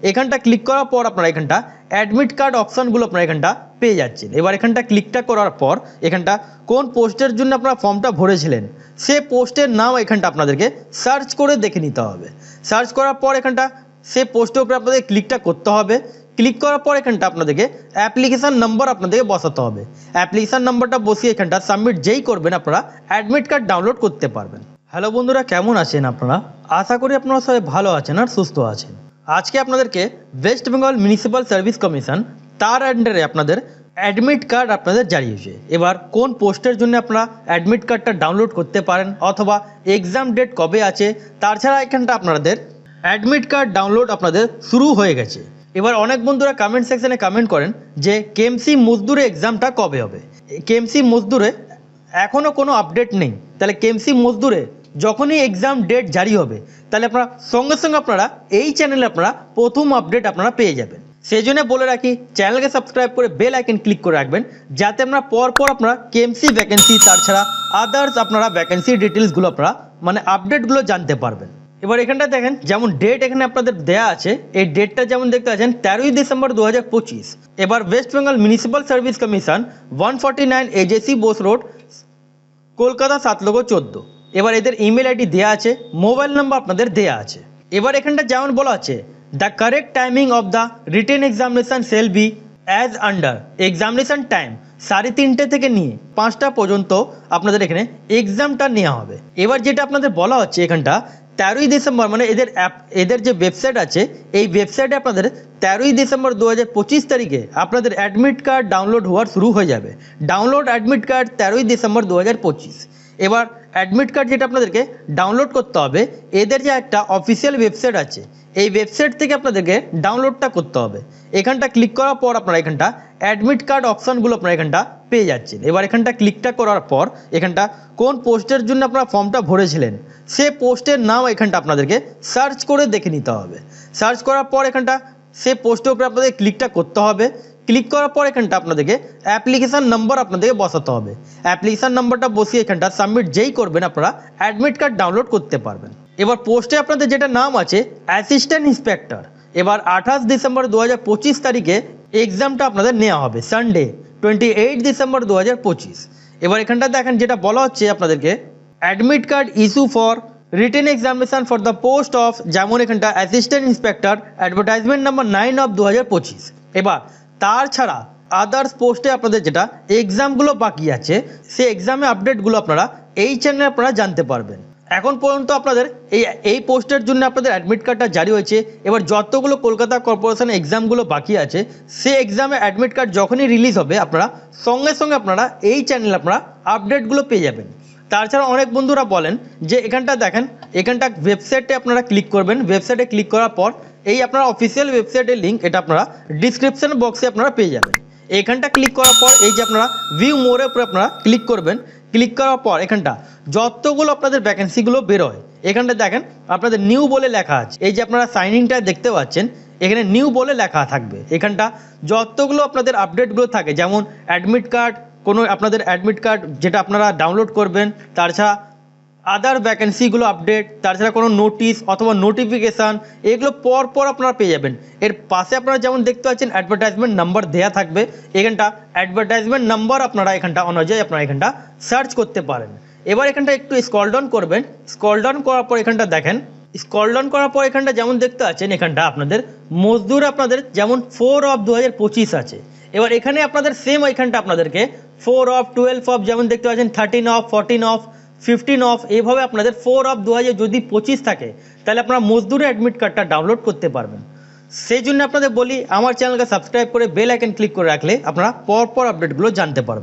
এখানটা ক্লিক করার পর আপনারা এখানটা অ্যাডমিট কার্ড অপশনগুলো আপনারা এখানটা পেয়ে যাচ্ছেন। এবার এখানটা ক্লিকটা করার পর এখানটা কোন পোস্টের জন্য আপনারা ফর্মটা ভরেছিলেন সে পোস্টের নাম এখানটা আপনাদেরকে সার্চ করে দেখে নিতে হবে। সার্চ করার পর এখানটা সে পোস্টের উপরে আপনাদের ক্লিকটা করতে হবে। ক্লিক করার পর এখানটা আপনাদেরকে অ্যাপ্লিকেশান নাম্বার আপনাদেরকে বসাতে হবে। অ্যাপ্লিকেশান নাম্বারটা বসিয়ে এখানটা সাবমিট যেই করবেন আপনারা অ্যাডমিট কার্ড ডাউনলোড করতে পারবেন। হ্যালো বন্ধুরা, কেমন আছেন আপনারা? আশা করি আপনারা সবাই ভালো আছেন আর সুস্থ আছেন। আজকে আপনাদেরকে West Bengal municipal service commission তার আন্ডারে আপনাদের অ্যাডমিট কার্ড আপনাদের জারি হয়েছে। এবার কোন পোস্টের জন্য আপনারা অ্যাডমিট কার্ডটা ডাউনলোড করতে পারেন অথবা এক্সাম ডেট কবে আছে, তাছাড়া এখানটা আপনাদের অ্যাডমিট কার্ড ডাউনলোড আপনাদের শুরু হয়ে গেছে। এবার অনেক বন্ধুরা কমেন্ট সেকশনে কমেন্ট করেন যে কেএমসি মজদুরে এক্সামটা কবে হবে। কেএমসি মজদুরে এখনও কোনো আপডেট নেই। তাহলে কেএমসি মজদুরে যখনই এক্সাম ডেট জারি হবে তাহলে আপনারা সঙ্গে সঙ্গে আপনারা এই চ্যানেলে আপনারা প্রথম আপডেট আপনারা পেয়ে যাবেন। সেই জন্য বলে রাখি, চ্যানেলকে সাবস্ক্রাইব করে বেল আইকন ক্লিক করে রাখবেন যাতে আপনারা পরপর আপনারা কেএমসি ভ্যাকেন্সি তাছাড়া আদার্স আপনারা ভ্যাকেন্সি ডিটেলসগুলো আপনারা মানে আপডেটগুলো জানতে পারবেন। এবার এখানটা দেখেন যেমন ডেট এখানে আপনাদের দেয়া আছে, এই ডেটটা যেমন দেখতে পাচ্ছেন 13ই ডিসেম্বর 2025। এবার West Bengal municipal service commission 149 AJC Bose road, Kolkata 7,14,। এবার এদের ইমেল আইডি দেওয়া আছে, মোবাইল নাম্বার আপনাদের দেওয়া আছে। এবার এখানটা যেমন বলা আছে the correct timing of the written examination shall be as under. Examination time 3:30 থেকে নিয়ে 5টা পর্যন্ত আপনাদের এখানে এক্সামটা নেওয়া হবে। এবার যেটা আপনাদের বলা হচ্ছে এখানটা 13ই ডিসেম্বর মানে এদের যে ওয়েবসাইট আছে এই ওয়েবসাইটে আপনাদের 13ই ডিসেম্বর 2025 তারিখে আপনাদের অ্যাডমিট কার্ড ডাউনলোড হওয়ার শুরু হয়ে যাবে। ডাউনলোড অ্যাডমিট কার্ড 13ই ডিসেম্বর 2025। এবার অ্যাডমিট কার্ড যেটা আপনাদেরকে ডাউনলোড করতে হবে, এদের যে একটা অফিসিয়াল ওয়েবসাইট আছে এই ওয়েবসাইট থেকে আপনাদেরকে ডাউনলোডটা করতে হবে। এখানটা ক্লিক করার পর আপনারা এখানটা অ্যাডমিট কার্ড অপশানগুলো আপনারা এখানটা পেয়ে যাচ্ছেন। এবার এখানটা ক্লিকটা করার পর এখানটা কোন পোস্টের জন্য আপনারা ফর্মটা ভরেছিলেন সে পোস্টের নাম এখানটা আপনাদেরকে সার্চ করে দেখে নিতে হবে। সার্চ করার পর এখানটা সে পোস্টের উপরে আপনাদের ক্লিকটা করতে হবে। ক্লিক করার পর এখানটা আপনাদেরকে অ্যাপ্লিকেশান নাম্বার আপনাদেরকে বসাতে হবে। অ্যাপ্লিকেশান নাম্বারটা বসিয়ে এখানটা সাবমিট যেই করবেন আপনারা অ্যাডমিট কার্ড ডাউনলোড করতে পারবেন। এবার পোস্টে আপনাদের যেটা নাম আছে অ্যাসিস্ট্যান্ট ইন্সপেক্টর। এবার 28 ডিসেম্বর 2025 তারিখে এক্সামটা আপনাদের নেওয়া হবে, সানডে 28 ডিসেম্বর 2025। এবার এখানটা দেখেন যেটা বলা হচ্ছে আপনাদেরকে admit card issue for written examination for the post of, যেমন এখানটা assistant inspector advertisement number 9 of 2025। এবার তার ছাড়া আদার্স পোস্টে আপনাদের যেটা এক্সামগুলো বাকি আছে সেই এক্সামে আপডেটগুলো আপনারা এই চ্যানেলে আপনারা জানতে পারবেন। এখন পর্যন্ত আপনাদের এই পোস্টের জন্য আপনাদের অ্যাডমিট কার্ডটা জারি হয়েছে। এবার যতগুলো কলকাতা কর্পোরেশন এক্সামগুলো বাকি আছে সেই এক্সামে অ্যাডমিট কার্ড যখনই রিলিজ হবে আপনারা সঙ্গে সঙ্গে আপনারা এই চ্যানেলে আপনারা আপডেটগুলো পেয়ে যাবেন। তাছাড়া অনেক বন্ধুরা বলেন যে এখানটা দেখেন এখানটা ওয়েবসাইটে আপনারা ক্লিক করবেন। ওয়েবসাইটে ক্লিক করার পর এই আপনারা অফিসিয়াল ওয়েবসাইটের লিঙ্ক এটা আপনারা ডিসক্রিপশন বক্সে আপনারা পেয়ে যাবেন। এখানটা ক্লিক করার পর এই যে আপনারা ভিউ মোরের উপরে আপনারা ক্লিক করবেন। ক্লিক করার পর এখানটা যতগুলো আপনাদের ভ্যাকেন্সিগুলো বেরোয় এখানটা দেখেন আপনাদের নিউ বলে লেখা আছে। এই যে আপনারা সাইনিংটা দেখতে পাচ্ছেন এখানে নিউ বলে লেখা থাকবে। এখানটা যতগুলো আপনাদের আপডেটগুলো থাকে যেমন অ্যাডমিট কার্ড, কোনো আপনাদের অ্যাডমিট কার্ড যেটা আপনারা ডাউনলোড করবেন, তাছাড়া আদার ভ্যাকেন্সিগুলো আপডেট, তাছাড়া কোনো নোটিশ অথবা নোটিফিকেশান এগুলো পর আপনারা পেয়ে যাবেন। এর পাশে আপনারা যেমন দেখতে পাচ্ছেন অ্যাডভার্টাইজমেন্ট নাম্বার দেয়া থাকবে। এখানটা অ্যাডভার্টাইজমেন্ট নাম্বার আপনারা এখানটা অনুযায়ী আপনারা এখানটা সার্চ করতে পারেন। এবার এখানটা একটু স্ক্রল ডাউন করবেন। স্ক্রল ডাউন করার পর এখানটা দেখেন, স্ক্রল ডাউন করার পর এখানটা যেমন দেখতে পাচ্ছেন এখানটা আপনাদের মজদুর আপনাদের যেমন 4 অফ 2025 আছে। এবার এখানে আপনাদের সেম এখানটা আপনাদেরকে 4 অফ 12 অফ যেমন দেখতে পাচ্ছেন 13 অফ 14 অফ 15 অফ এইভাবে আপনাদের 4 অফ 2025 থাকে তাহলে আপনারা মজদুরের অ্যাডমিট কার্ডটা ডাউনলোড করতে পারবেন। সেই জন্য আপনাদের বলি আমার চ্যানেলকে সাবস্ক্রাইব করে বেল আইকন ক্লিক করে রাখলে আপনারা পরপর আপডেটগুলো জানতে পারবেন।